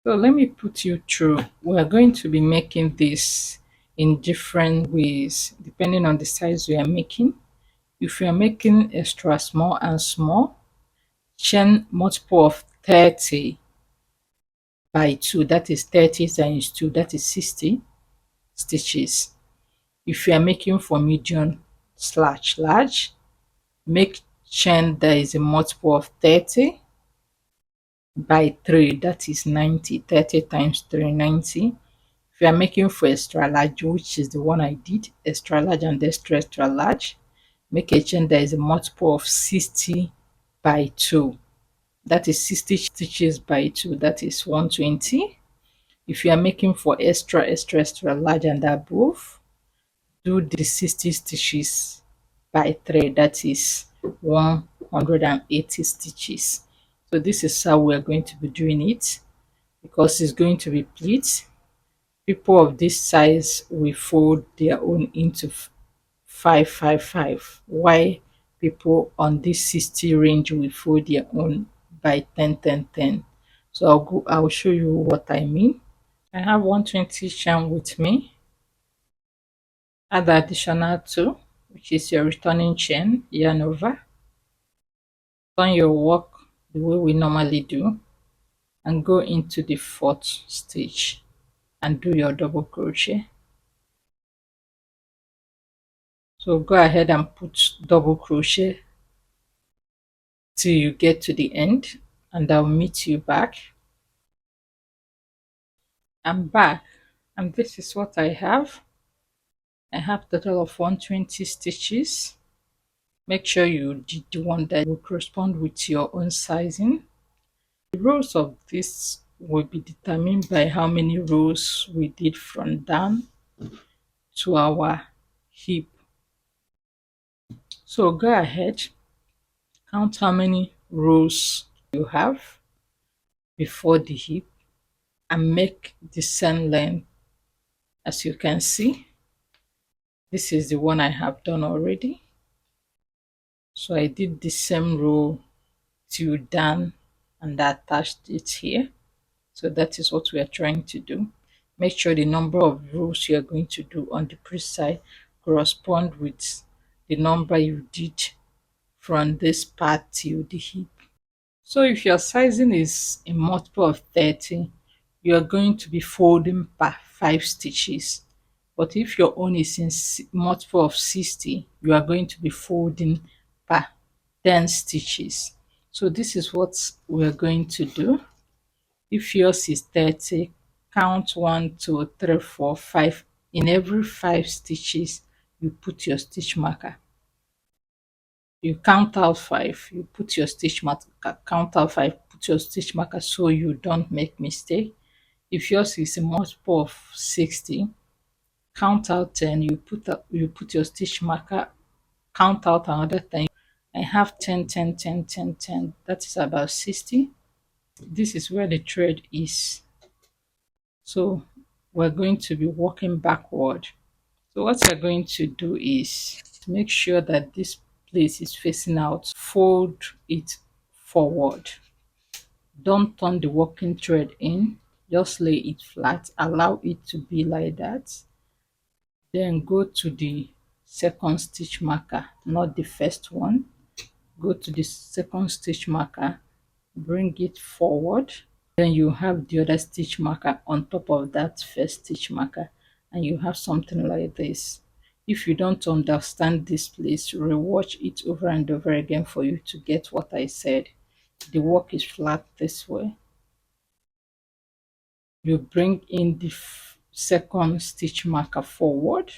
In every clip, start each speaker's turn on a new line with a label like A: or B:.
A: So let me put you through. We're going to be making this in different ways depending on the size we are making. If you are making extra small and small, chain multiple of 30 by 2, that is 30 times 2, that is 60 stitches. If you are making for medium slash large, make chain that is a multiple of 30 by 3, that is 90. 30 times 3, 90. If you are making for extra large, which is the one I did, extra large and extra large, make a chain that is a multiple of 60 by 2, that is 60 stitches by 2, that is 120. If you are making for extra large and above, do the 60 stitches by 3, that is 180 stitches. So this is how we're going to be doing it. Because it's going to be pleats, people of this size will fold their own into 5 5 5, while people on this 60 range will fold their own by 10 10 10. So I'll show you what I mean. I have 120 charm with me. Add additional 2, which is your returning chain, yarn over, turn your work the way we normally do, and go into the 4th stitch and do your double crochet. So go ahead and put double crochet till you get to the end, and I'll meet you back. I'm back, and this is what I have. I have a total of 120 stitches. Make sure you did the one that will correspond with your own sizing. The rows of this will be determined by how many rows we did from down to our hip. So go ahead, count how many rows you have before the hip and make the seam length. As you can see, this is the one I have done already. So I did the same row till down and attached it here. So that is what we are trying to do. Make sure the number of rows you are going to do on the pre side correspond with the number you did from this part till the hip. So if your sizing is a multiple of 30, you are going to be folding per 5 stitches. But if your own is in multiple of 60, you are going to be folding per 10 stitches. So this is what we're going to do. If yours is 30, count 1 2 3 4 5. In every 5 stitches, you put your stitch marker. You count out 5, you put your stitch marker, count out 5, put your stitch marker, so you don't make mistake. If yours is a multiple of 60, count out 10, you put your stitch marker, count out another 10. I have 10 10 10 10 10, that is about 60. This is where the thread is, so we're going to be walking backward. So what we're going to do is to make sure that this place is facing out, fold it forward. Don't turn the working thread in, just lay it flat, allow it to be like that. Then go to the 2nd stitch marker, not the first one. Go to the 2nd stitch marker, bring it forward. Then you have the other stitch marker on top of that 1st stitch marker, and you have something like this. If you don't understand this, please rewatch it over and over again for you to get what I said. The work is flat this way. You bring in the 2nd stitch marker forward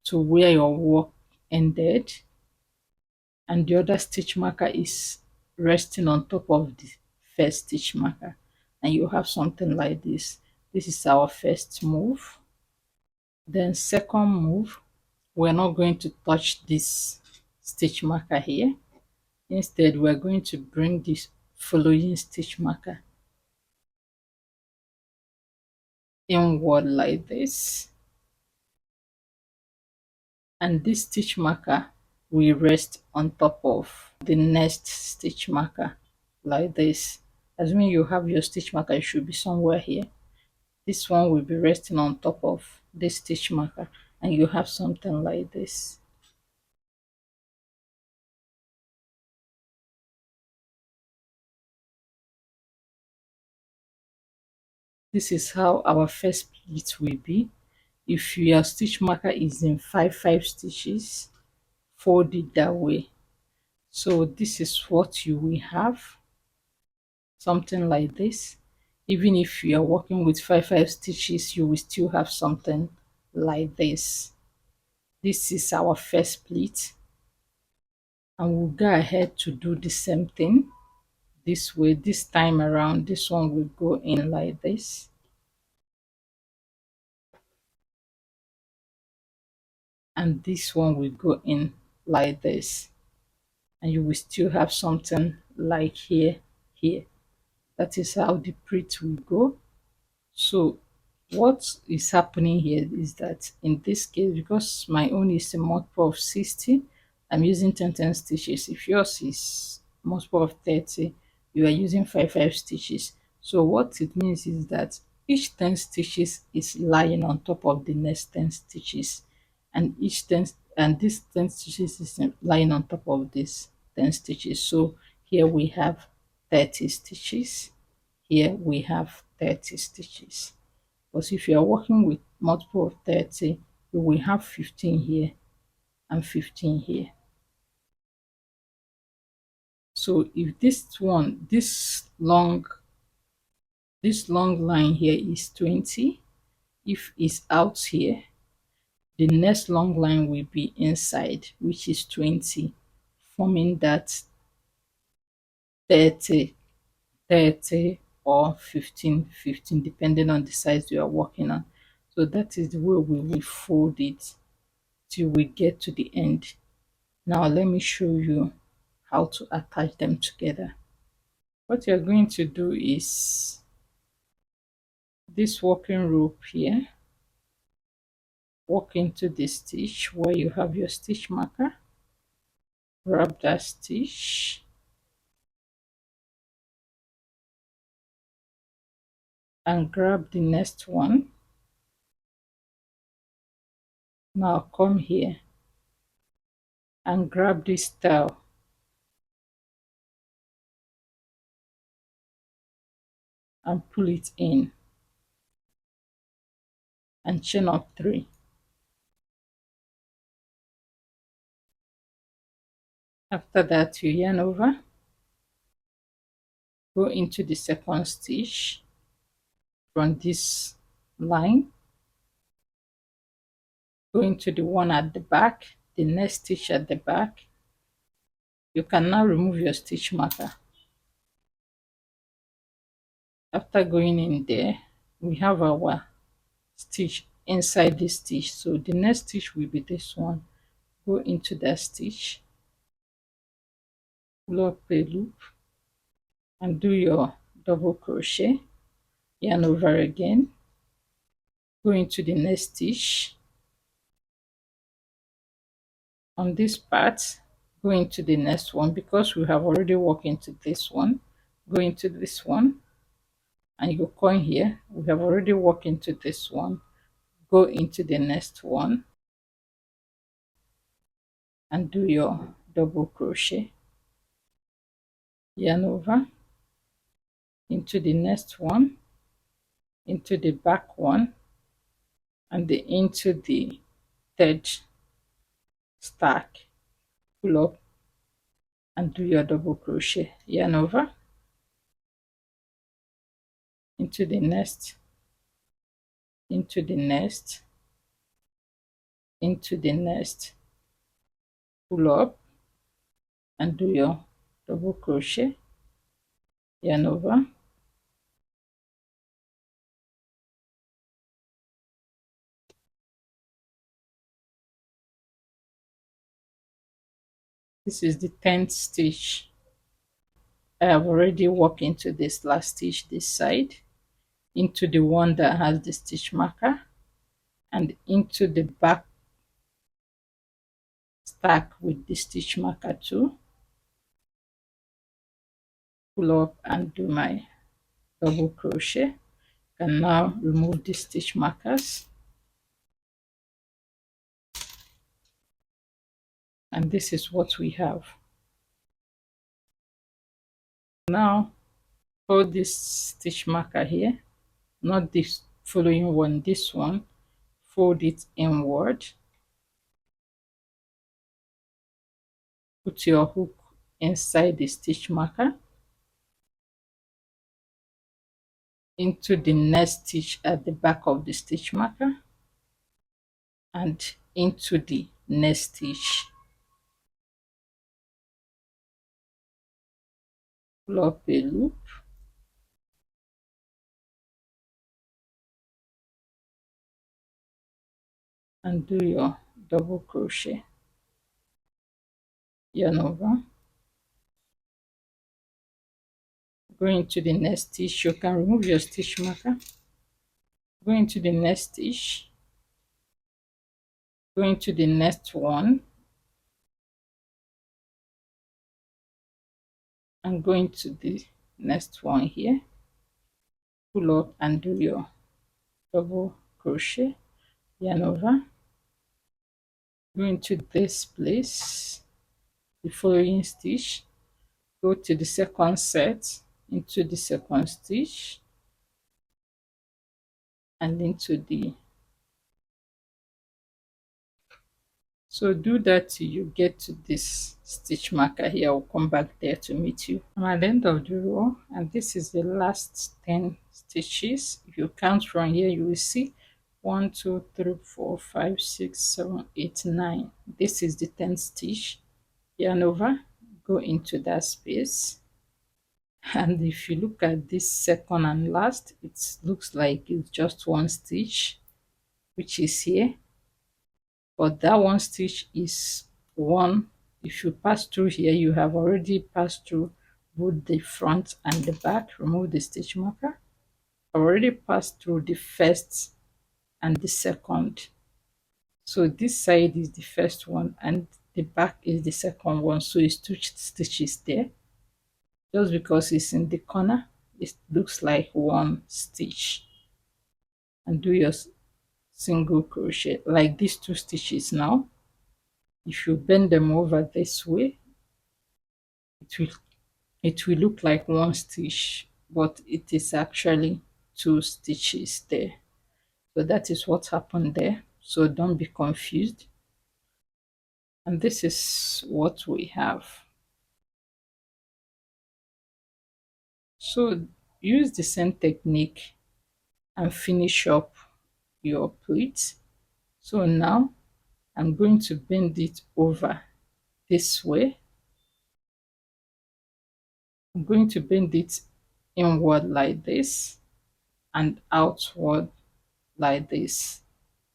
A: to where your work ended, and the other stitch marker is resting on top of the 1st stitch marker, and you have something like this. This is our 1st move. Then 2nd move, we're not going to touch this stitch marker here. Instead, we're going to bring this following stitch marker inward like this, and this stitch marker will rest on top of the next stitch marker like this. Assuming you have your stitch marker, it should be somewhere here. This one will be resting on top of this stitch marker, and you have something like this. This is how our first pleat will be. If your stitch marker is in 5 stitches, fold it that way. So this is what you will have, something like this. Even if you are working with 5 stitches, you will still have something like this. This is our first pleat, and we'll go ahead to do the same thing this way. This time around, this one will go in like this, and this one will go in like this, and you will still have something like here. That is how the pleat will go. So what is happening here is that in this case, because my own is a multiple of 60, I'm using 10 stitches. If yours is multiple of 30, you are using 5 stitches. So what it means is that each 10 stitches is lying on top of the next 10 stitches, and this 10 stitches is lying on top of this 10 stitches. So here we have 30 stitches, here we have 30 stitches. But if you are working with multiple of 30, you will have 15 here and 15 here. So if this long line here is 20, if it's out here, the next long line will be inside, which is 20, forming that 30, 30 or 15, 15, depending on the size you are working on. So that is the way we will fold it till we get to the end. Now let me show you how to attach them together. What you're going to do is this working rope here, walk into the stitch where you have your stitch marker, grab that stitch and grab the next one. Now come here and grab this tail and pull it in and chain up 3. After that, you yarn over, go into the second stitch from this line, go into the one at the back, the next stitch at the back. You can now remove your stitch marker. After going in there, we have our stitch inside this stitch. So the next stitch will be this one. Go into that stitch, pull up a loop and do your double crochet, yarn over again, go into the next stitch. On this part, go into the next one. Because we have already walked into this one, go into this one, and you come here. We have already walked into this one, go into the next one and do your double crochet, yarn over into the next one, into the back one, and into the third stack, pull up and do your double crochet, yarn over into the next, into the next, into the next, pull up and do your double crochet, yarn over, this is the 10th stitch. I have already walked into this last stitch this side, into the one that has the stitch marker, and into the back stack with the stitch marker too, pull up and do my double crochet. And now remove the stitch markers, and this is what we have. Now hold this stitch marker here, not this following one, this one, fold it inward, put your hook inside the stitch marker into the next stitch at the back of the stitch marker and into the next stitch. Pull up a loop and do your double crochet, yarn over, go into the next stitch. You can remove your stitch marker, go into the next stitch, go into the next one, and go into the next one here, pull up and do your double crochet, yarn over, go into this place, the following stitch, go to the second set, into the second stitch and into the, so do that till you get to this stitch marker here. I'll come back there to meet you. I'm at the end of the row, and this is the last 10 stitches. If you count from here, you will see 1 2 3 4 5 6 7 8 9. This is the 10th stitch. Yarn over, go into that space, and if you look at this second and last, it looks like it's just one stitch, which is here, but that one stitch is one. If you pass through here, you have already passed through both the front and the back. Remove the stitch marker. I've already passed through the first and the second, so this side is the first one and the back is the second one, so it's 2 stitches there. Just because it's in the corner, it looks like one stitch. And do your single crochet like these 2 stitches. Now if you bend them over this way, it will look like one stitch, but it is actually 2 stitches there. So that is what happened there, so don't be confused. And this is what we have. So use the same technique and finish up your pleat. So now I'm going to bend it over this way. I'm going to bend it inward like this and outward like this.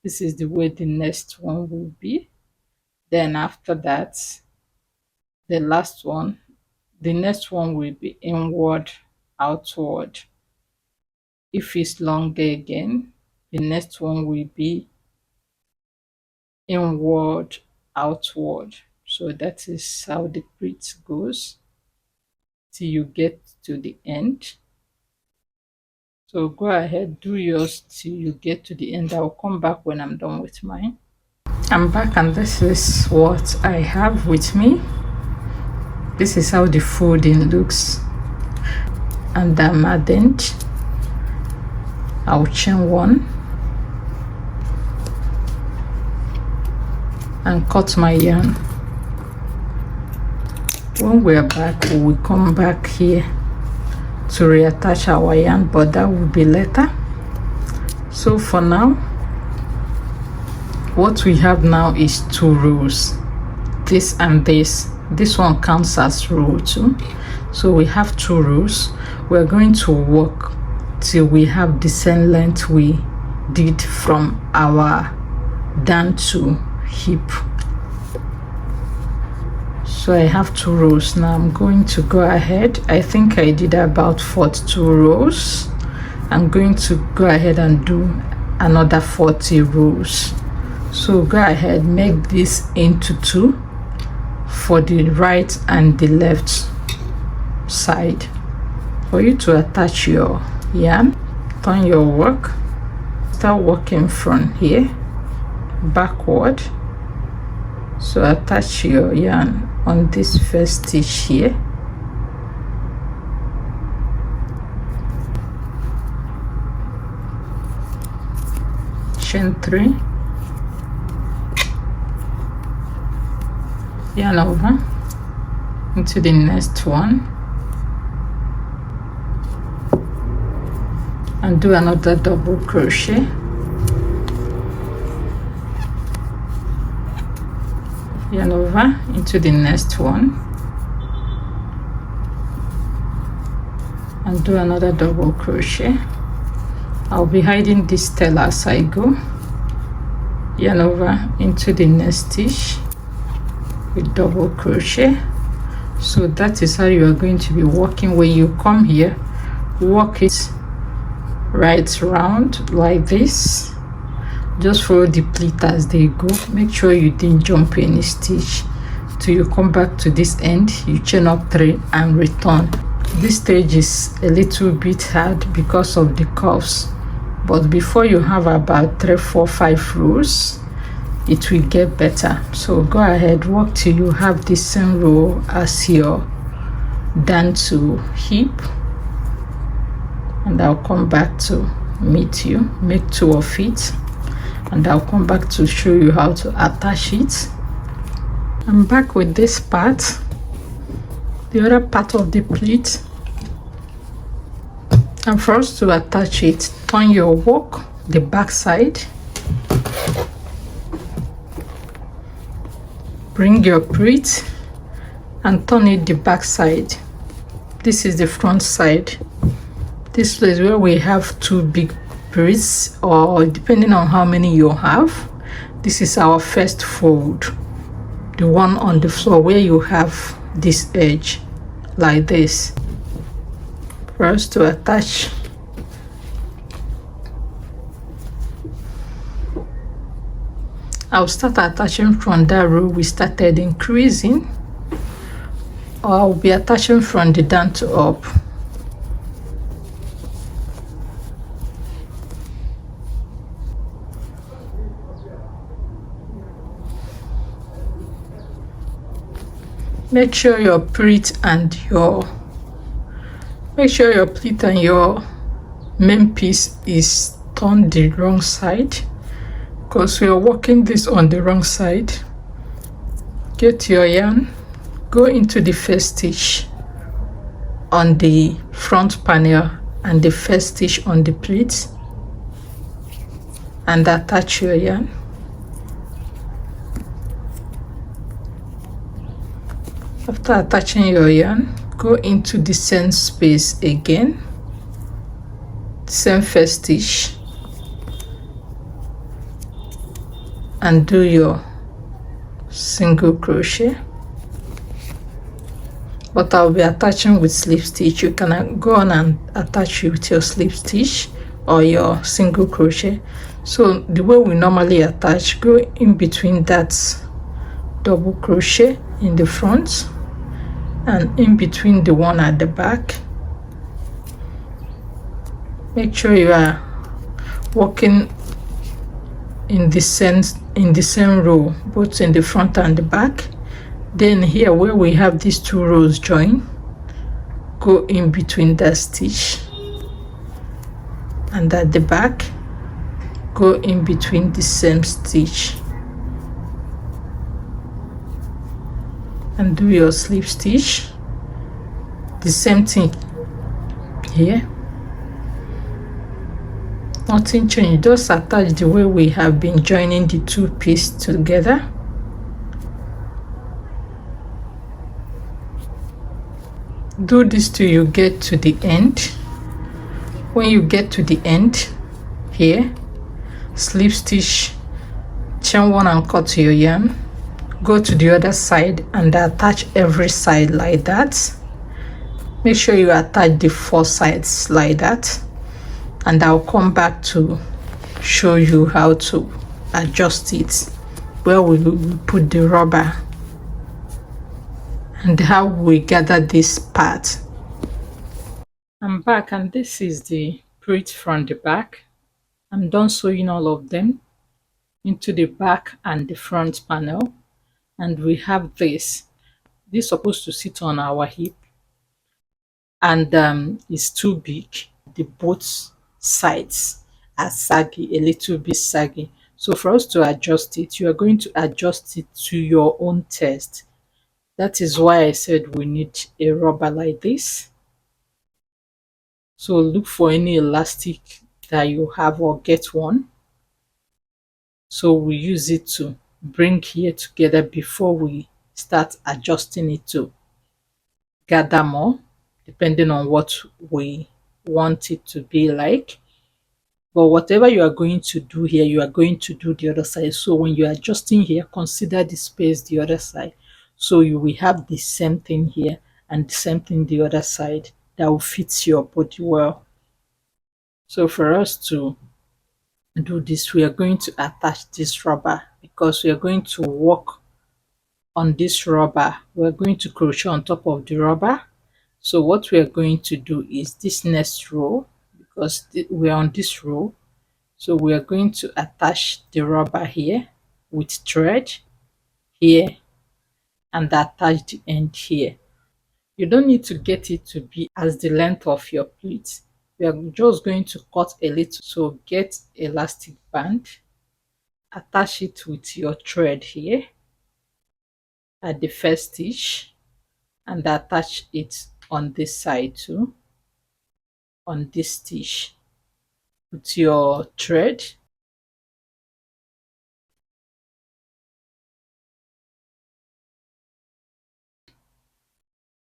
A: This is the way the next one will be. Then after that, the last one, the next one will be inward, outward. If it's longer again, the next one will be inward, outward. So that is how the pleat goes till you get to the end. So go ahead, do yours till you get to the end. I'll come back when I'm done with mine. I'm back, and this is what I have with me. This is how the folding looks, and I'm at the end. I'll chain one and cut my yarn. When we're back, we will come back here to reattach our yarn, but that will be later. So for now, what we have now is 2 rows, this and this. This one counts as row 2, so we have 2 rows. We're going to work till we have the same length we did from our down to hip. So I have 2 rows now. I'm going to go ahead. I think I did about 42 rows. I'm going to go ahead and do another 40 rows. So go ahead, make this into 2 for the right and the left side for you to attach your yarn, turn your work, start working from here backward. So attach your yarn on this first stitch here, chain 3, yarn over into the next one, and do another double crochet, yarn over into the next one, and do another double crochet. I'll be hiding this tail as I go. Yarn over into the next stitch with double crochet. So that is how you are going to be working. When you come here, work it right round like this. Just follow the pleat as they go. Make sure you didn't jump any stitch till you come back to this end. You chain up 3 and return. This stage is a little bit hard because of the curves, but before you have about 3, 4, 5 rows, it will get better. So go ahead, work till you have the same row as your down to hip, and I'll come back to meet you. Make 2 of it, and I'll come back to show you how to attach it. I'm back with this part, the other part of the pleat. And for us to attach it, turn your work the back side, bring your pleat and turn it the back side. This is the front side. This place where we have 2 big pleats, or depending on how many you have, this is our first fold, the one on the floor where you have this edge like this. For us to attach, I'll start attaching from that row we started increasing, or I'll be attaching from the down to up. Make sure your pleat and your main piece is turned the wrong side, because we are working this on the wrong side. Get your yarn, go into the first stitch on the front panel and the first stitch on the pleat, and attach your yarn. After attaching your yarn, go into the same space again, same first stitch, and do your single crochet. But I'll be attaching with slip stitch. You can go on and attach with your slip stitch or your single crochet. So the way we normally attach, go in between that double crochet in the front and in between the one at the back. Make sure you are working in the same row, both in the front and the back. Then here where we have these 2 rows join, go in between that stitch, and at the back go in between the same stitch and do your slip stitch. The same thing here, nothing changed, just attach the way we have been joining the 2 pieces together. Do this till you get to the end. When you get to the end here, slip stitch, chain 1 and cut your yarn, go to the other side and attach every side like that. Make sure you attach the 4 sides like that, and I'll come back to show you how to adjust it, where we will put the rubber and how we gather this part. I'm back, and this is the print from the back. I'm done sewing all of them into the back and the front panel, and we have this. This is supposed to sit on our hip, and it's too big. The both sides are saggy, a little bit saggy. So for us to adjust it, you are going to adjust it to your own taste. That is why I said we need a rubber like this. So look for any elastic that you have or get one. So we use it to bring here together before we start adjusting it to gather more, depending on what we want it to be like. But whatever you are going to do here, you are going to do the other side. So when you are adjusting here, consider the space the other side. So you will have the same thing here and the same thing the other side that will fit your body well. So for us to do this, we are going to attach this rubber because we are going to work on this rubber. We're going to crochet on top of the rubber. So what we are going to do is this next row, because we are on this row, so we are going to attach the rubber here with thread here and attach the end here. You don't need to get it to be as the length of your pleat. We are just going to cut a little. So get elastic band, attach it with your thread here at the first stitch, and attach it on this side too, on this stitch with your thread.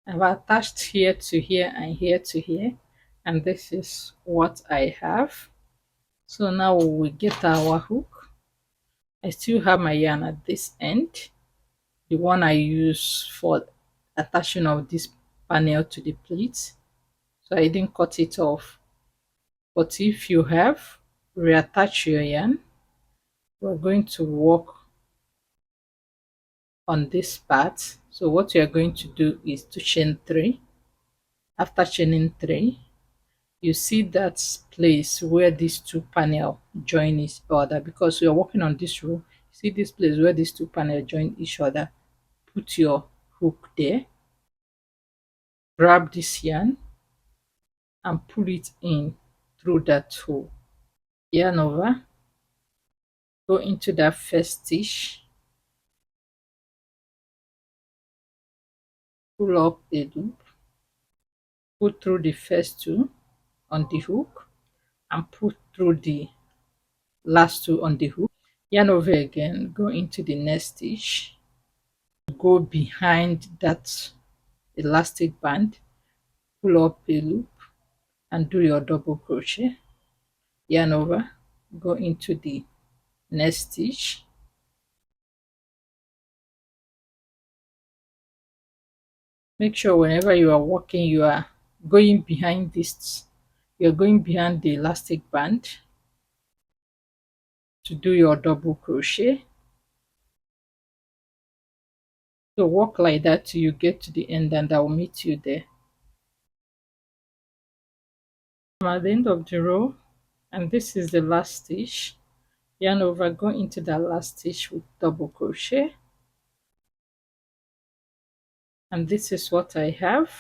A: I've attached here to here and here to here, and this is what I have. So now we will get our hook. I still have my yarn at this end, the one I use for attaching of this panel to the pleat, so I didn't cut it off. But if you have, reattach your yarn. We're going to work on this part. So what you are going to do is to chain 3. After chaining 3, you see that place where these two panel join each other, because we are working on this row. See this place where these two panel join each other. Put your hook there, grab this yarn and pull it in through that hole. Yarn over, go into that first stitch, pull up a loop, pull through the first two on the hook and pull through the last two on the hook. Yarn over again, go into the next stitch, go behind that elastic band, pull up a loop and do your double crochet. Yarn over, go into the next stitch, make sure whenever you are working you are going behind this, you're going behind the elastic band to do your double crochet. So work like that till you get to the end, and I will meet you there. I'm at the end of the row, and this is the last stitch. Yarn over, go into that last stitch with double crochet, and this is what I have.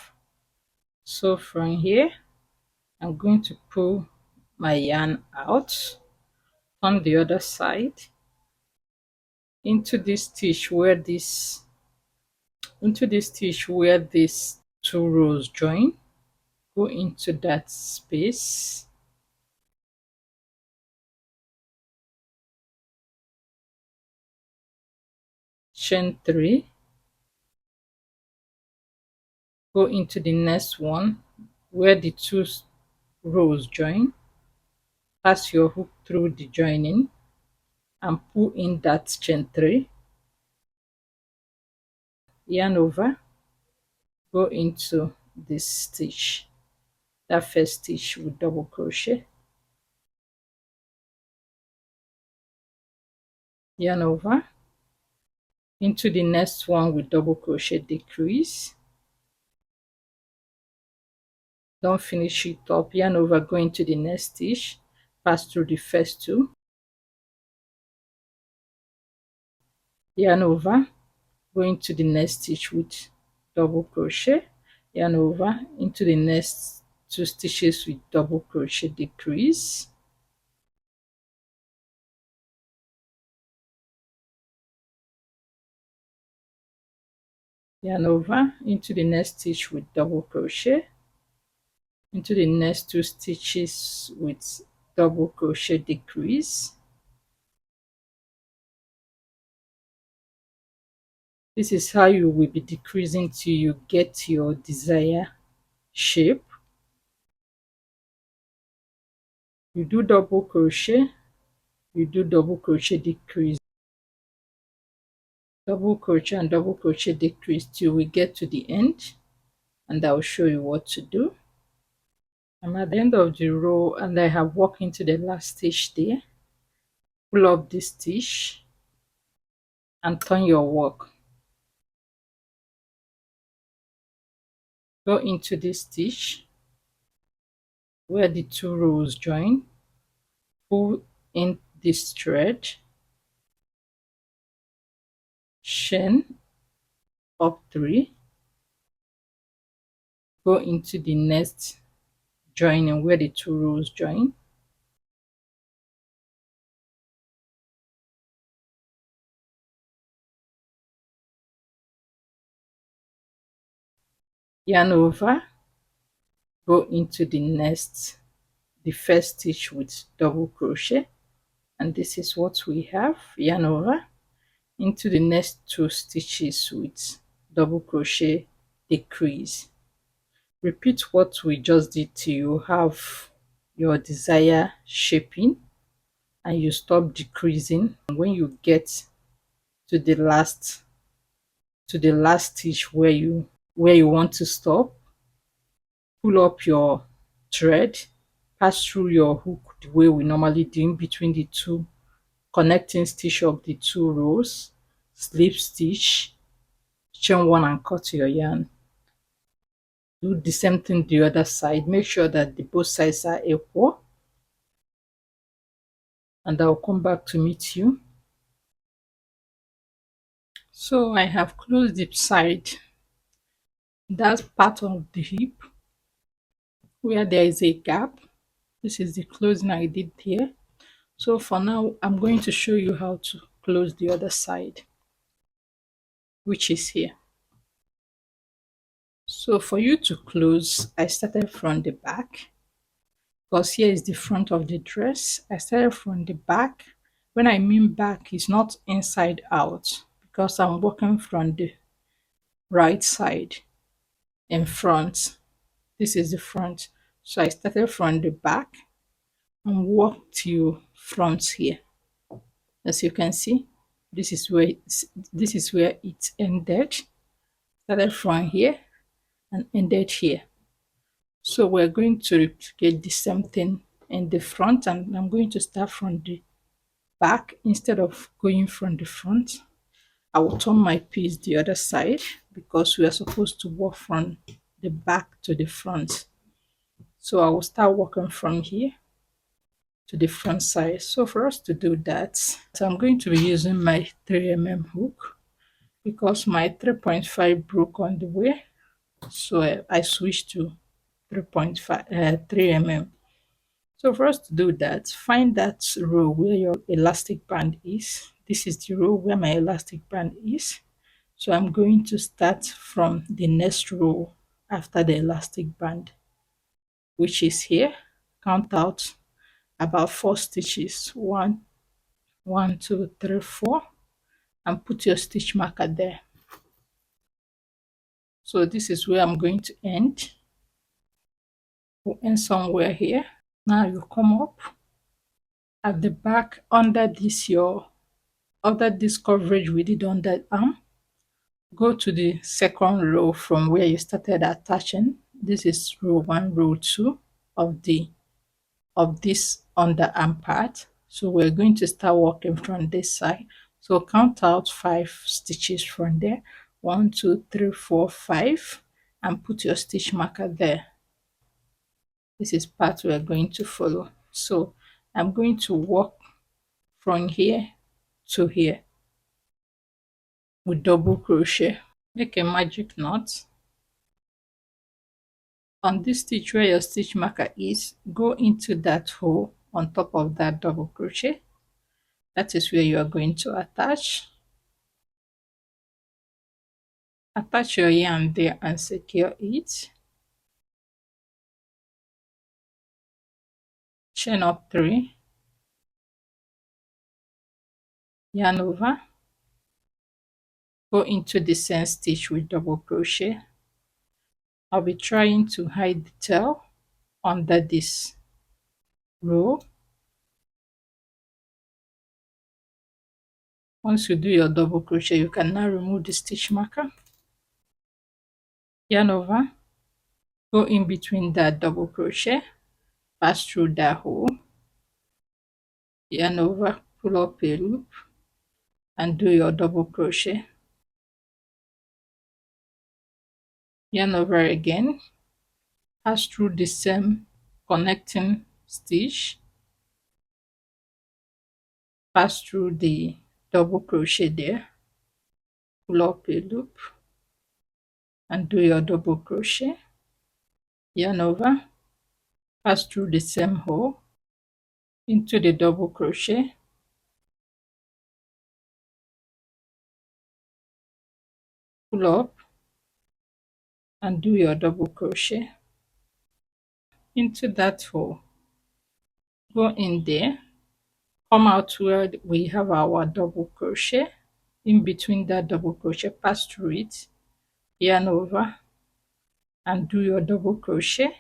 A: So from here I'm going to pull my yarn out on the other side into this stitch where these two rows join. Go into that space, chain 3, go into the next one where the two rows join, pass your hook through the joining and pull in that chain 3, yarn over, go into this stitch, that first stitch with double crochet, yarn over into the next one with double crochet, decrease, don't finish it up, yarn over, go into the next stitch, pass through the first two, yarn over, go into the next stitch with double crochet, yarn over into the next two stitches with double crochet, decrease, yarn over into the next stitch with double crochet, into the next two stitches with double crochet, decrease. This is how you will be decreasing till you get your desired shape. You do double crochet, you do double crochet, decrease, double crochet and double crochet, decrease till we get to the end, and I will show you what to do. I'm at the end of the row and I have walked into the last stitch there. Pull up this stitch and turn your work. Go into this stitch where the two rows join, pull in this thread, chain up 3, go into the next joining where the two rows join, yarn over, go into the first stitch with double crochet, and this is what we have. Yarn over into the next two stitches with double crochet, decrease. Repeat what we just did till you have your desired shaping and you stop decreasing. When you get to the last stitch where you want to stop, pull up your thread, pass through your hook the way we normally do in between the two connecting stitch of the two rows, slip stitch, chain 1 and cut your yarn. Do the same thing the other side. Make sure that both sides are equal, and I'll come back to meet you. So I have closed the side, that part of the hip where there is a gap. This is the closing I did here. So for now, I'm going to show you how to close the other side, which is here. So for you to close, I started from the back, because here is the front of the dress. I started from the back. When I mean back, it's not inside out, because I'm working from the right side in front. This is the front. So I started from the back and walked to front here. As you can see, this is where it ended. Started from here and ended here. So we're going to replicate the same thing in the front, and I'm going to start from the back. Instead of going from the front, I will turn my piece the other side, because we are supposed to work from the back to the front. So I will start working from here to the front side. So for us to do that, I'm going to be using my 3mm hook, because my 3.5 broke on the way, so I switched to 3mm. So for us to do that, find that row where your elastic band is. This is the row where my elastic band is. So I'm going to start from the next row after the elastic band, which is here. Count out about 4 stitches. 1, 1, 2, 3, 4, and put your stitch marker there. So this is where I'm going to end. We'll end somewhere here. Now you come up at the back under this coverage we did on that arm. Go to the second row from where you started attaching. This is row 1, row 2 of this underarm part. So we're going to start working from this side. So count out 5 stitches from there. 1, 2, 3, 4, 5, and put your stitch marker there. This is part we are going to follow. So I'm going to walk from here to here with double crochet. Make a magic knot. On this stitch where your stitch marker is, go into that hole on top of that double crochet. That is where you are going to attach your yarn there and secure it. Chain up 3, yarn over, go into the same stitch with double crochet. I'll be trying to hide the tail under this row. Once you do your double crochet, you can now remove the stitch marker. Yarn over, go in between that double crochet, pass through that hole, yarn over, pull up a loop, and do your double crochet. Yarn over again, pass through the same connecting stitch, pass through the double crochet there, pull up a loop, and do your double crochet. Yarn over, pass through the same hole into the double crochet, pull up, and do your double crochet into that hole. Go in there, come out where we have our double crochet. In between that double crochet, pass through it, yarn over, and do your double crochet.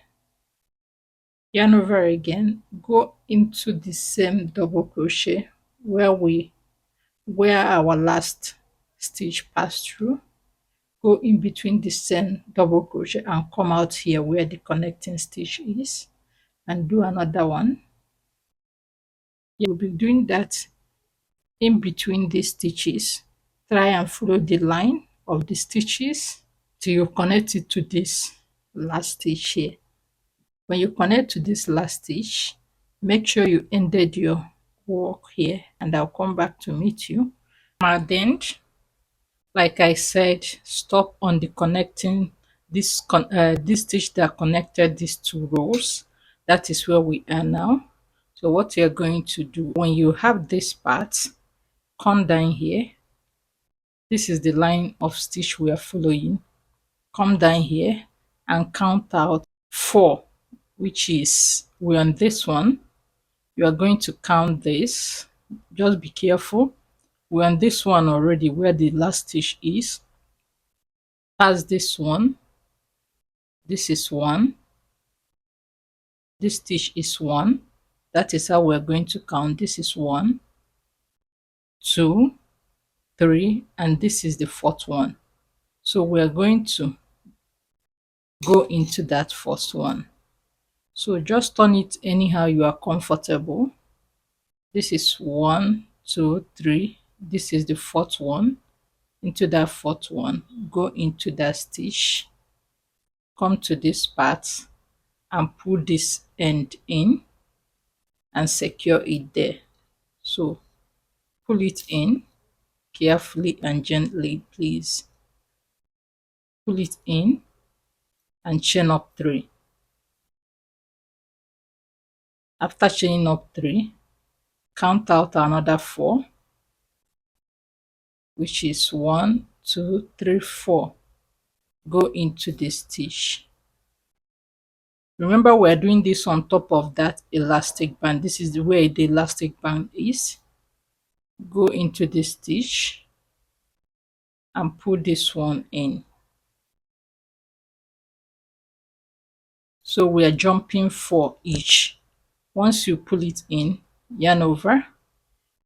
A: Yarn over again, go into the same double crochet where our last stitch passed through. Go in between the same double crochet and come out here where the connecting stitch is, and do another one. You'll be doing that in between these stitches. Try and follow the line of the stitches till you connect it to this last stitch here. When you connect to this last stitch, make sure you ended your work here, and I'll come back to meet you. At the end, like I said, stop on the connecting this stitch that connected these two rows. That is where we are now. So what you're going to do when you have this part, come down here. This is the line of stitch we are following. Come down here and count out 4, which is we're on this one. You are going to count this. Just be careful. We're on this one already where the last stitch is. Pass this one. This is 1. This stitch is 1. That is how we're going to count. This is 1, 2, 3, and this is the 4th one. So we're going to go into that first one. So just turn it anyhow you are comfortable. This is 1, 2, 3. This is the 4th one. Into that 4th one, go into that stitch, come to this part and pull this end in and secure it there. So pull it in carefully and gently, please. Pull it in and chain up 3. After chaining up 3, count out another 4, which is 1, 2, 3, 4. Go into the stitch. Remember, we're doing this on top of that elastic band. This is the way the elastic band is. Go into the stitch and pull this one in. So we are jumping 4 each. Once you pull it in, yarn over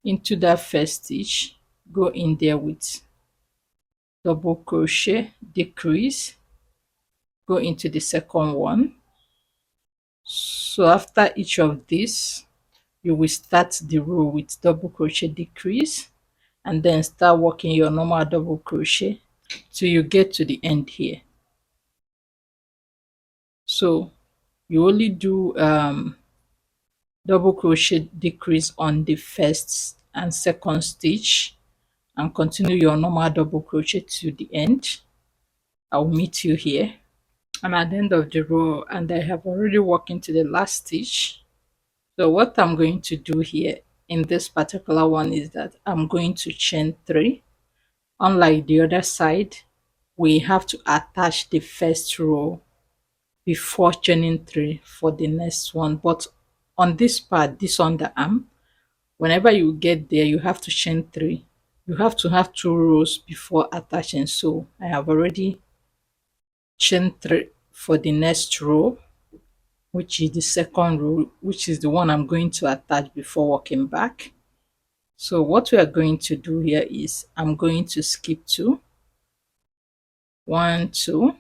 A: into that first stitch, go in there with double crochet, decrease, go into the second one. So after each of these, you will start the row with double crochet, decrease, and then start working your normal double crochet till you get to the end here. So You only do double crochet decrease on the first and second stitch and continue your normal double crochet to the end. I'll meet you here. I'm at the end of the row and I have already walked into the last stitch. So what I'm going to do here in this particular one is that I'm going to chain 3. Unlike the other side, we have to attach the first row before chaining 3 for the next one. But on this part, this underarm, whenever you get there, you have to chain 3. You have to have 2 rows before attaching. So I have already chained 3 for the next row, which is the second row, which is the one I'm going to attach before walking back. So what we are going to do here is I'm going to skip 2, 1, 2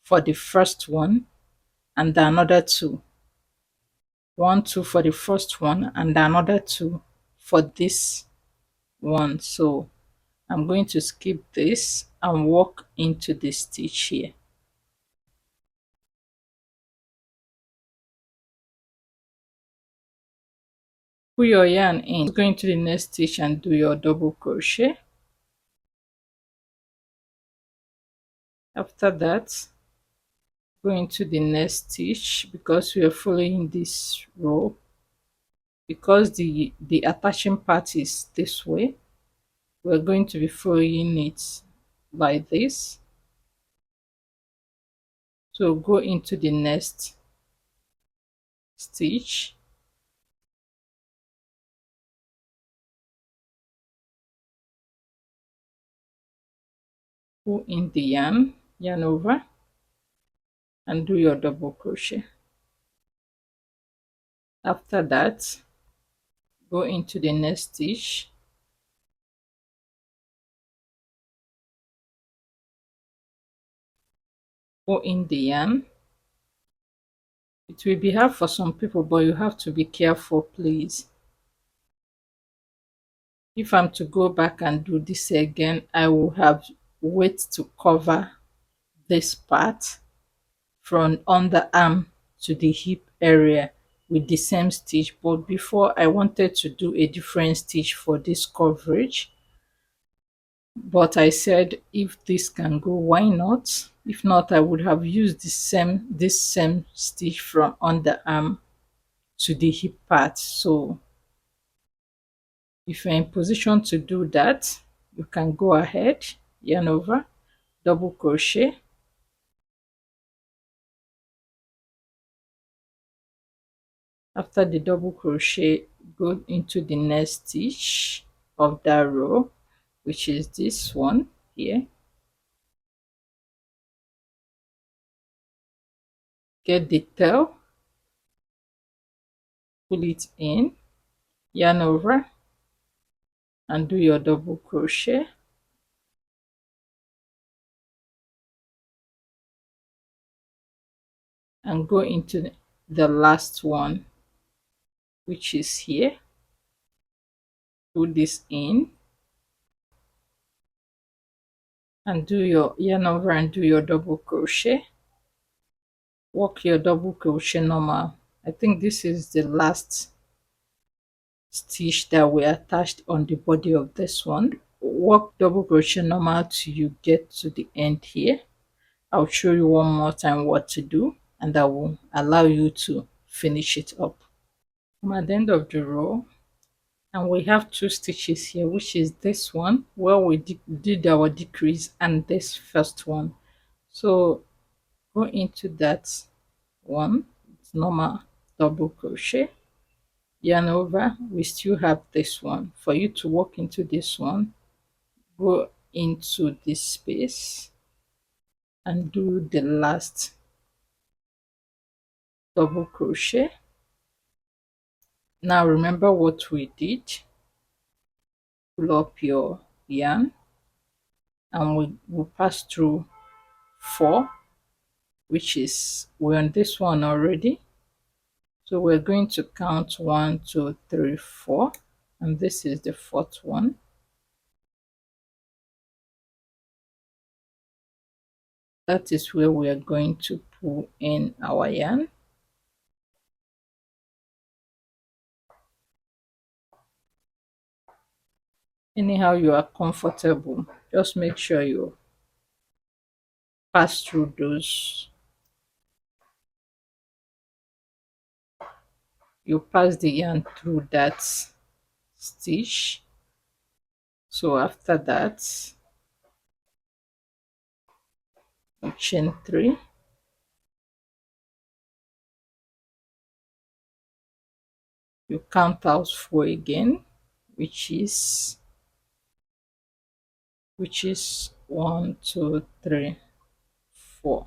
A: for the first one, and another 2, 1, 2 for the first one, and another 2 for this one. So I'm going to skip this and walk into this stitch here. Put your yarn in, go into the next stitch and do your double crochet. After that, go into the next stitch because we are following this row. Because the attaching part is this way, we're going to be following it like this. So go into the next stitch, pull in the yarn over, and do your double crochet. After that, go into the next stitch, pull in the yarn. It will be hard for some people, but you have to be careful, please. If I'm to go back and do this again, I will have wait to cover this part from underarm to the hip area with the same stitch. But before, I wanted to do a different stitch for this coverage, but I said if this can go, why not? If not, I would have used this same stitch from underarm to the hip part. So if you're in position to do that, you can go ahead, yarn over, double crochet. After the double crochet, go into the next stitch of that row, which is this one here. Get the tail, pull it in, yarn over, and do your double crochet. And go into the last one, which is here. Put this in and do your yarn over and do your double crochet. Work your double crochet normal. I think this is the last stitch that we attached on the body of this one. Work double crochet normal till you get to the end here. I'll show you one more time what to do, and that will allow you to finish it up. I'm at the end of the row, and we have 2 stitches here, which is this one where we did our decrease and this first one. So go into that one, it's normal double crochet, yarn over. We still have this one. For you to walk into this one, go into this space and do the last double crochet. Now remember what we did. Pull up your yarn and we will pass through 4, which is we're on this one already. So we're going to count 1, 2, 3, 4, and this is the 4th one. That is where we are going to pull in our yarn. Anyhow you are comfortable, just make sure you pass through those. You pass the yarn through that stitch. So after that, you chain 3, you count out 4 again, which is 1 2 3 4.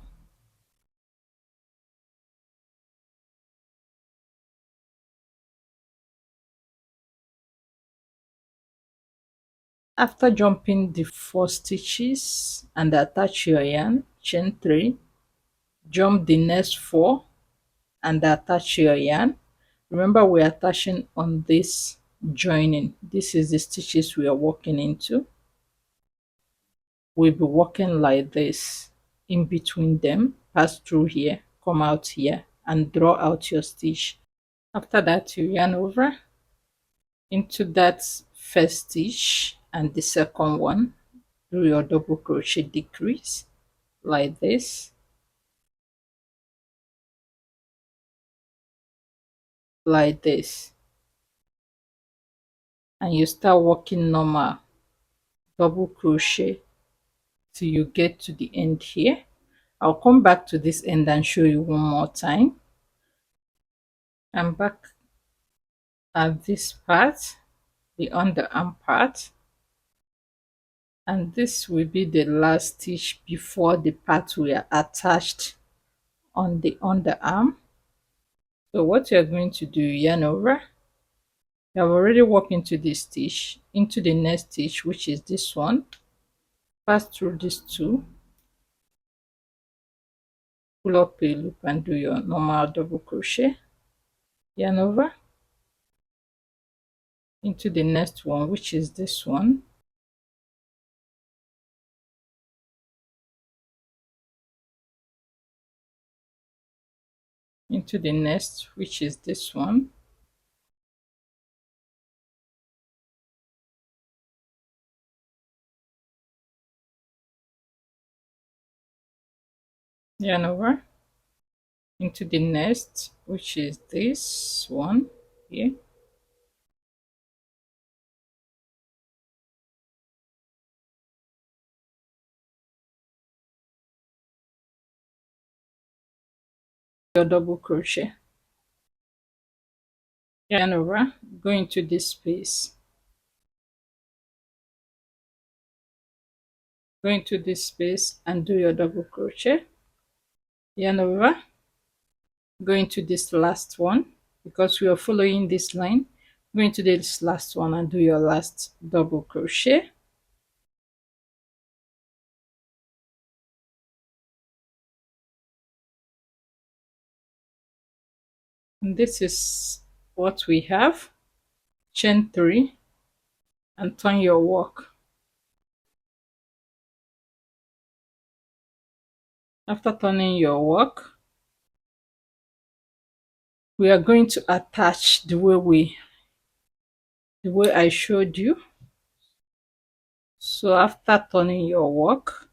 A: After jumping the 4 stitches and attach your yarn, chain 3, jump the next 4 and attach your yarn. Remember, we're attaching on this joining. This is the stitches we are working into. We'll be working like this in between them, pass through here, come out here, and draw out your stitch. After that, you yarn over into that first stitch and the second one, do your double crochet decrease like this, like this, and you start working normal double crochet till you get to the end here. I'll come back to this end and show you one more time. I'm back at this part, the underarm part, and this will be the last stitch before the part we are attached on the underarm. So what you're going to do, yarn over. You have already worked into this stitch, into the next stitch, which is this one. Pass through these 2, pull up a loop and do your normal double crochet, yarn over into the next one, which is this one, into the next, which is this one, yarn over into the next, which is this one here, your double crochet, yarn over, go into this space, go into this space and do your double crochet, yarn over, go into this last one because we are following this line, go into this last one and do your last double crochet, and this is what we have. Chain 3 and turn your work. After turning your work, we are going to attach the way I showed you. So after turning your work,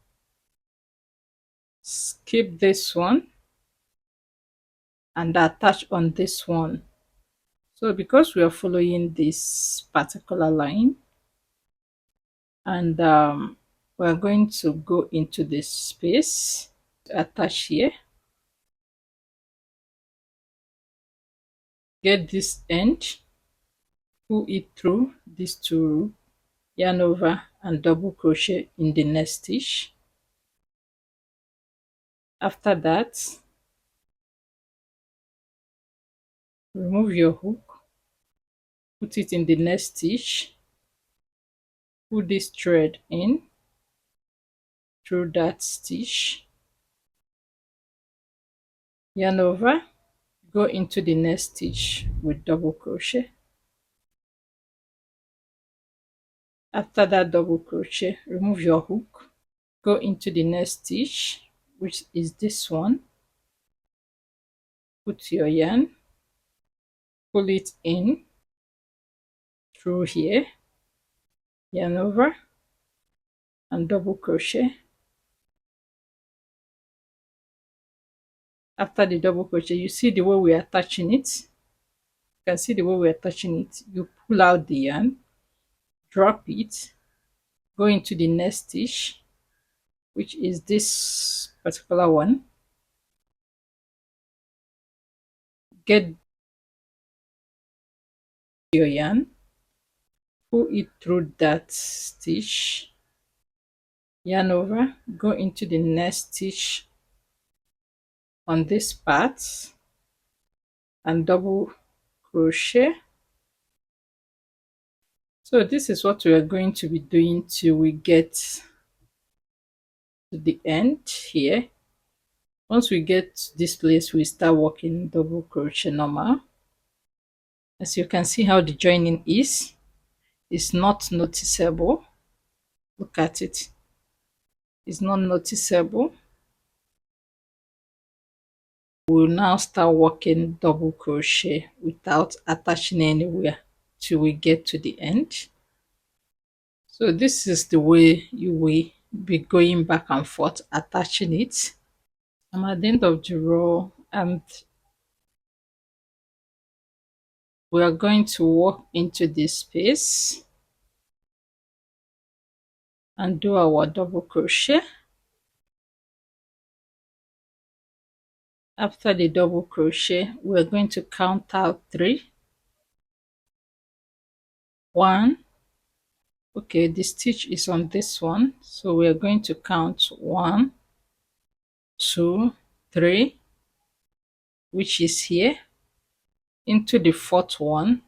A: skip this one and attach on this one. So because we are following this particular line, and we're going to go into this space, attach here, get this end, pull it through these 2, yarn over and double crochet in the next stitch. After that, remove your hook, put it in the next stitch, pull this thread in through that stitch, yarn over, go into the next stitch with double crochet. After that double crochet, remove your hook, go into the next stitch, which is this one, put your yarn, pull it in through here, yarn over and double crochet. After the double crochet, you see the way we're attaching it. You can see the way we're attaching it. You pull out the yarn, drop it, go into the next stitch, which is this particular one. Get your yarn, pull it through that stitch, yarn over, go into the next stitch on this part and double crochet. So this is what we are going to be doing till we get to the end here. Once we get to this place, we start working double crochet normal. As you can see how the joining is, it's not noticeable. Look at it, it's not noticeable. We'll now start working double crochet without attaching anywhere till we get to the end. So this is the way you will be going back and forth attaching it. I'm at the end of the row and we are going to walk into this space and do our double crochet. After the double crochet, we're going to count out 3. 1. Okay, the stitch is on this one, so we're going to count 1, 2, 3, which is here. Into the 4th one,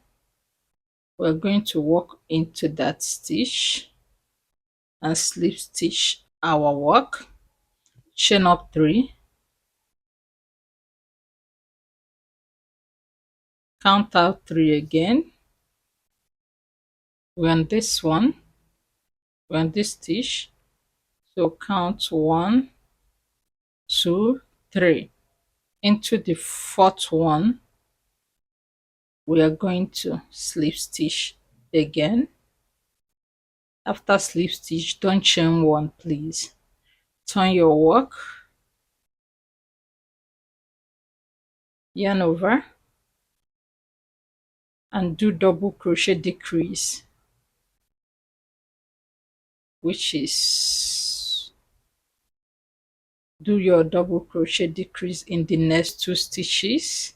A: we're going to walk into that stitch and slip stitch our work, chain up 3, count out 3 again. We're on this one, we're on this stitch, so count 1, 2, 3. Into the 4th one, we are going to slip stitch again. After slip stitch, don't chain 1, please. Turn your work, yarn over and do double crochet decrease, which is do your double crochet decrease in the next 2 stitches,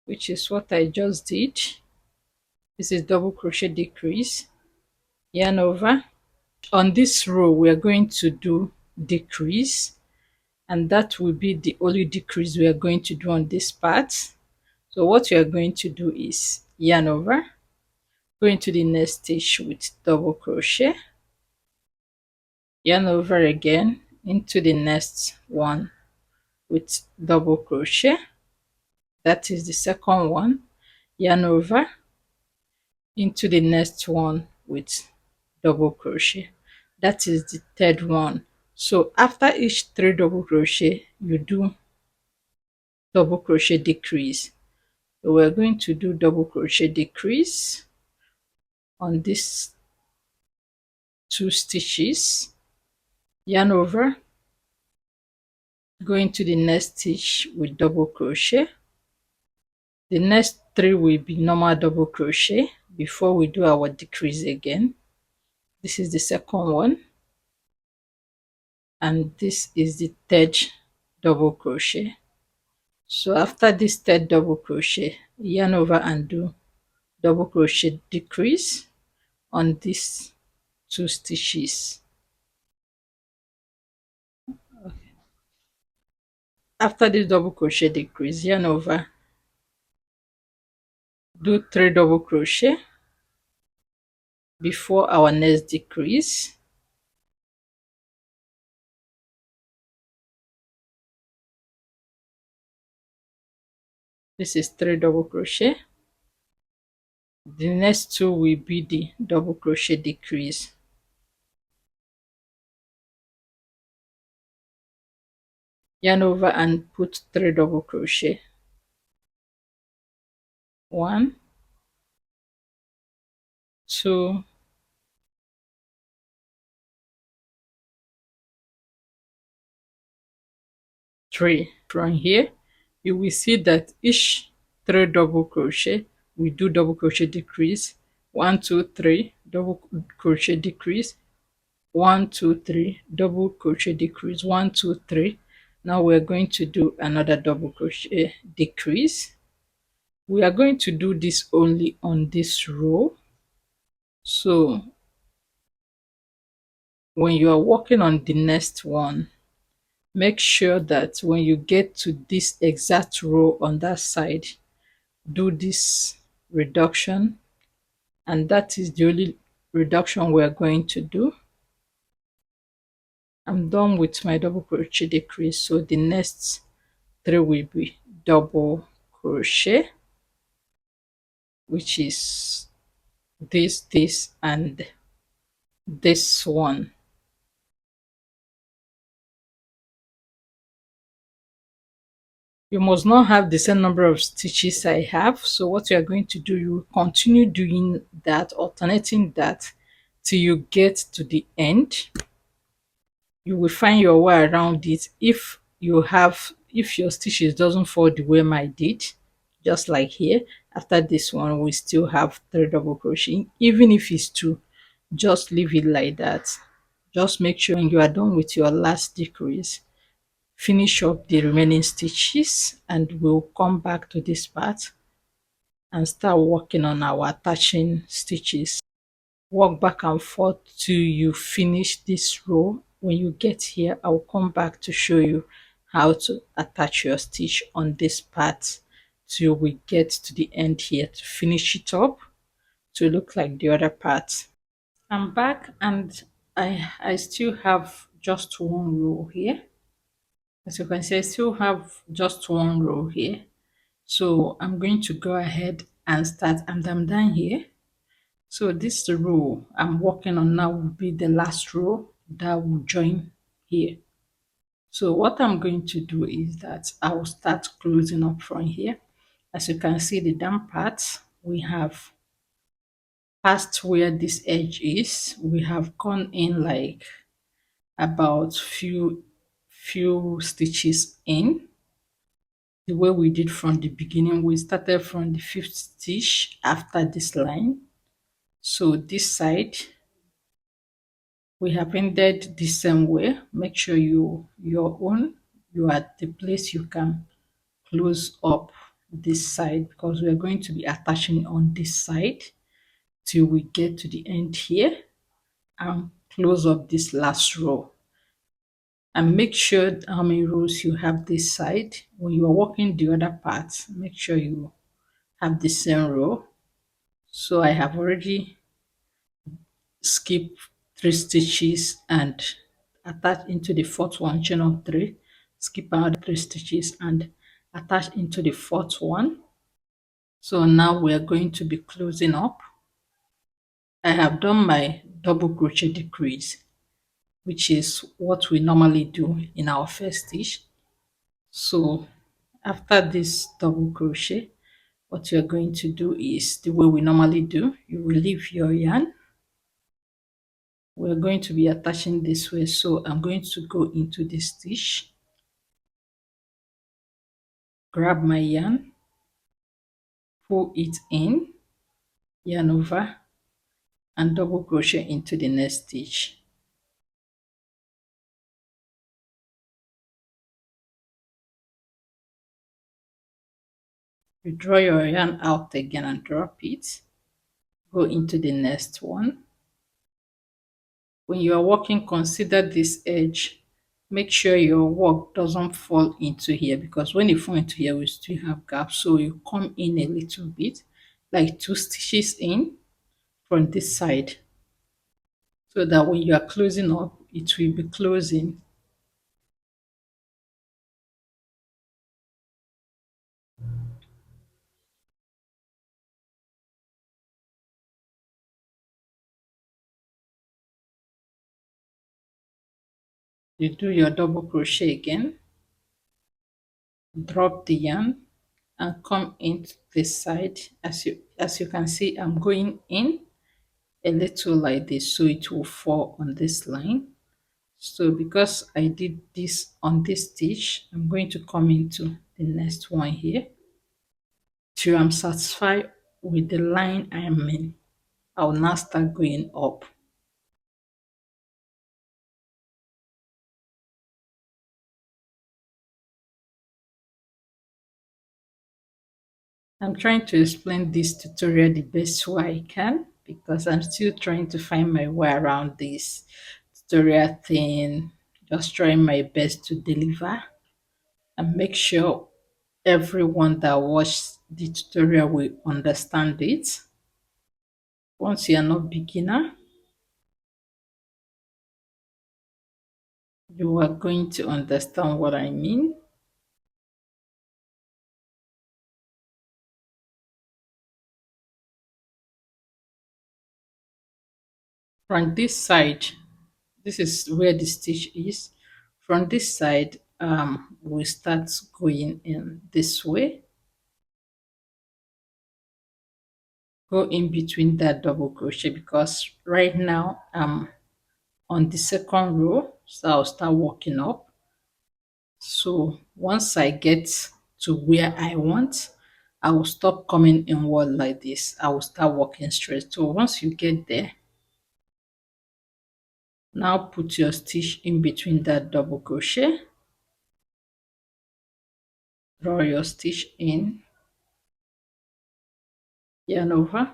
A: which is what I just did. This is double crochet decrease, yarn over. On this row we are going to do decrease, and that will be the only decrease we are going to do on this part. So what we are going to do is yarn over, go into the next stitch with double crochet, yarn over again into the next one with double crochet, that is the second one, yarn over into the next one with double crochet, that is the 3rd one. So after each 3 double crochet you do double crochet decrease. So we're going to do double crochet decrease on these 2 stitches, yarn over, go into the next stitch with double crochet. The next 3 will be normal double crochet before we do our decrease again. This is the second one and this is the 3rd double crochet. So after this 3rd double crochet, yarn over and do double crochet decrease on these 2 stitches. After this double crochet decrease, yarn over, do 3 double crochet before our next decrease. This is 3 double crochet. The next 2 will be the double crochet decrease. Yarn over and put 3 double crochet. 1, 2, 3. From here you will see that each 3 double crochet we do double crochet decrease, 1 2 3 double crochet decrease, 1 2 3 double crochet decrease, 1 2 3. Now we're going to do another double crochet decrease. We are going to do this only on this row. So when you are working on the next one, make sure that when you get to this exact row on that side, do this reduction, and that is the only reduction we're going to do. I'm done with my double crochet decrease, so the next 3 will be double crochet, which is this and this one. You must not have the same number of stitches I have, so what you are going to do, you continue doing that, alternating that till you get to the end. You will find your way around it. If your stitches doesn't fall the way mine did, just like here, after this one we still have 3 double crochet. Even if it's 2, just leave it like that. Just make sure when you are done with your last decrease, finish up the remaining stitches, and we'll come back to this part and start working on our attaching stitches. Work back and forth till you finish this row. When you get here, I'll come back to show you how to attach your stitch on this part till we get to the end here to finish it up to look like the other part. I'm back, and I still have just one row here. As you can see, I still have just one row here. So I'm going to go ahead and start, and I'm done here. So this row I'm working on now will be the last row that will join here. So what I'm going to do is that I will start closing up from here. As you can see, the down part, we have past where this edge is. We have gone in like about few stitches in. The way we did from the beginning, we started from the 5th stitch after this line. So this side we have ended the same way. Make sure you are at the place you can close up this side, because we are going to be attaching on this side till we get to the end here and close up this last row. And make sure how many rows you have this side. When you are working the other part, make sure you have the same row. So I have already skipped 3 stitches and attach into the 4th one, chain of 3, skip another 3 stitches and attach into the 4th one. So now we are going to be closing up. I have done my double crochet decrease, which is what we normally do in our first stitch. So after this double crochet, what you're going to do is the way we normally do. You will leave your yarn. We're going to be attaching this way, so I'm going to go into this stitch, grab my yarn, pull it in, yarn over, and double crochet into the next stitch. You draw your yarn out again and drop it, go into the next one. When you are working, consider this edge. Make sure your work doesn't fall into here, because when you fall into here we still have gaps. So you come in a little bit, like 2 stitches in from this side, so that when you are closing up, it will be closing. You do your double crochet again, drop the yarn and come into this side. As you can see, I'm going in a little like this so it will fall on this line. So because I did this on this stitch, I'm going to come into the next one here till I'm satisfied with the line I am in. I'll now start going up. I'm trying to explain this tutorial the best way I can because I'm still trying to find my way around this tutorial thing, just trying my best to deliver and make sure everyone that watched the tutorial will understand it. Once you are not beginner, you are going to understand what I mean. From this side, this is where the stitch is. From this side, we start going in this way. Go in between that double crochet because right now I'm on the second row, so I'll start working up. So once I get to where I want, I will stop coming inward like this. I will start working straight. So once you get there, now put your stitch in between that double crochet, draw your stitch in, yarn over,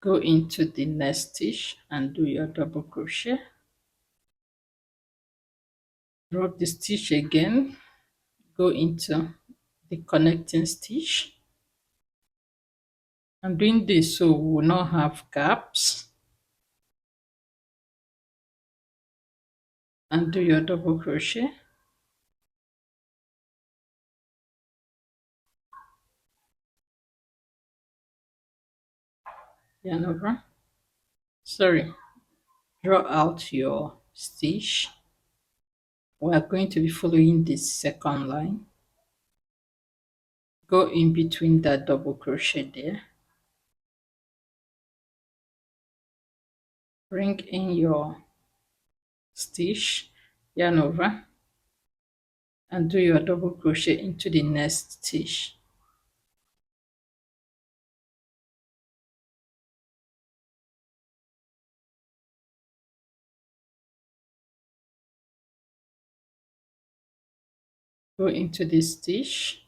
A: go into the next stitch and do your double crochet, drop the stitch again, go into the connecting stitch. I'm doing this so we will not have gaps, and do your double crochet, yarn over, sorry, draw out your stitch. We are going to be following this second line, go in between that double crochet there, bring in your stitch, yarn over, and do your double crochet into the next stitch. Go into this stitch,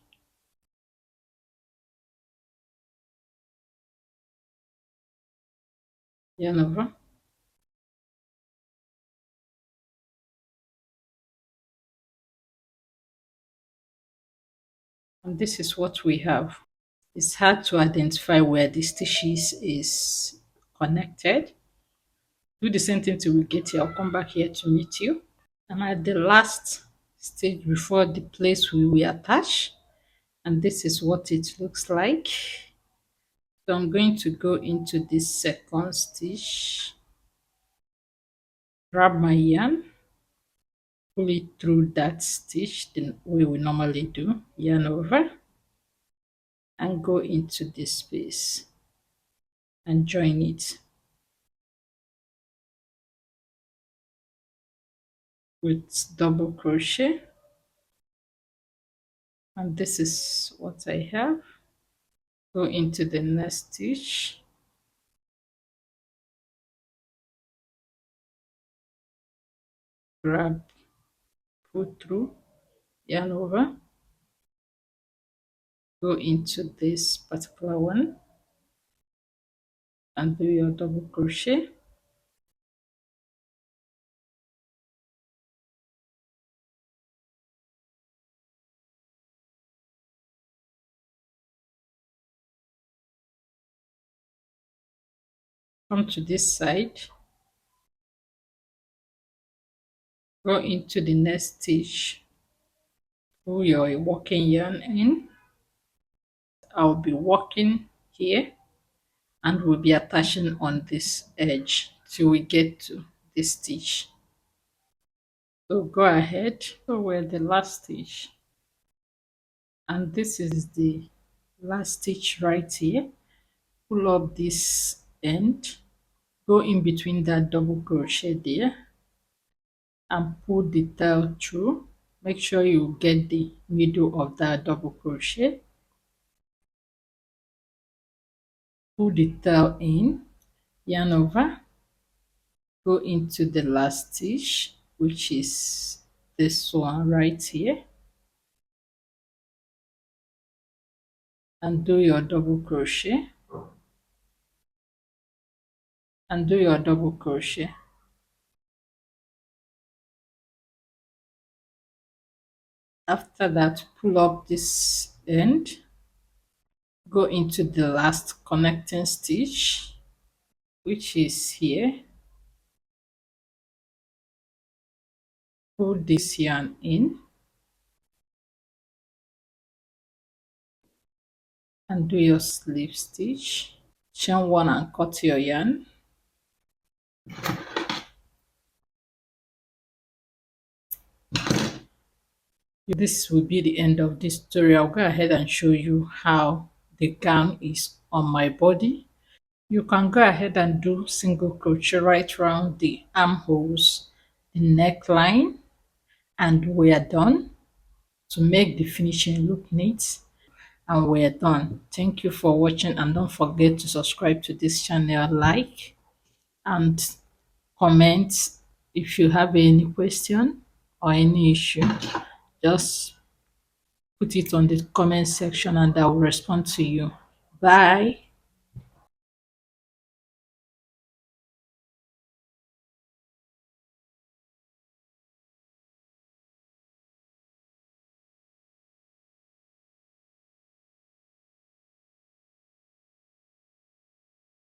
A: yarn over, and this is what we have. It's hard to identify where the stitches is connected. Do the same thing till we get here. I'll come back here to meet you. I'm at the last stage before the place we will attach, and this is what it looks like. So I'm going to go into this second stitch, grab my yarn, pull it through that stitch the way we normally do, yarn over, and go into this space and join it with double crochet. And this is what I have. Go into the next stitch, grab, pull through, yarn over, go into this particular one and do your double crochet, come to this side, go into the next stitch, pull your working yarn in. I'll be working here and we'll be attaching on this edge till we get to this stitch. So go ahead. So we're the last stitch, and this is the last stitch right here. pull up this end, go in between that double crochet there and pull the tail through. Make sure you get the middle of that double crochet. Pull the tail in, yarn over, go into the last stitch, which is this one right here, and do your double crochet, and do your double crochet. After that, pull up this end, go into the last connecting stitch, which is here. Pull this yarn in and do your slip stitch. Chain one and cut your yarn. This will be the end of this tutorial. I'll go ahead and show you how the gown is on my body. You can go ahead and do single crochet right around the armholes, the neckline, and we're done to make the finishing look neat. And we're done. Thank you for watching, and don't forget to subscribe to this channel, like and comment. If you have any question or any issue, just put it on the comment section and I will respond to you. Bye.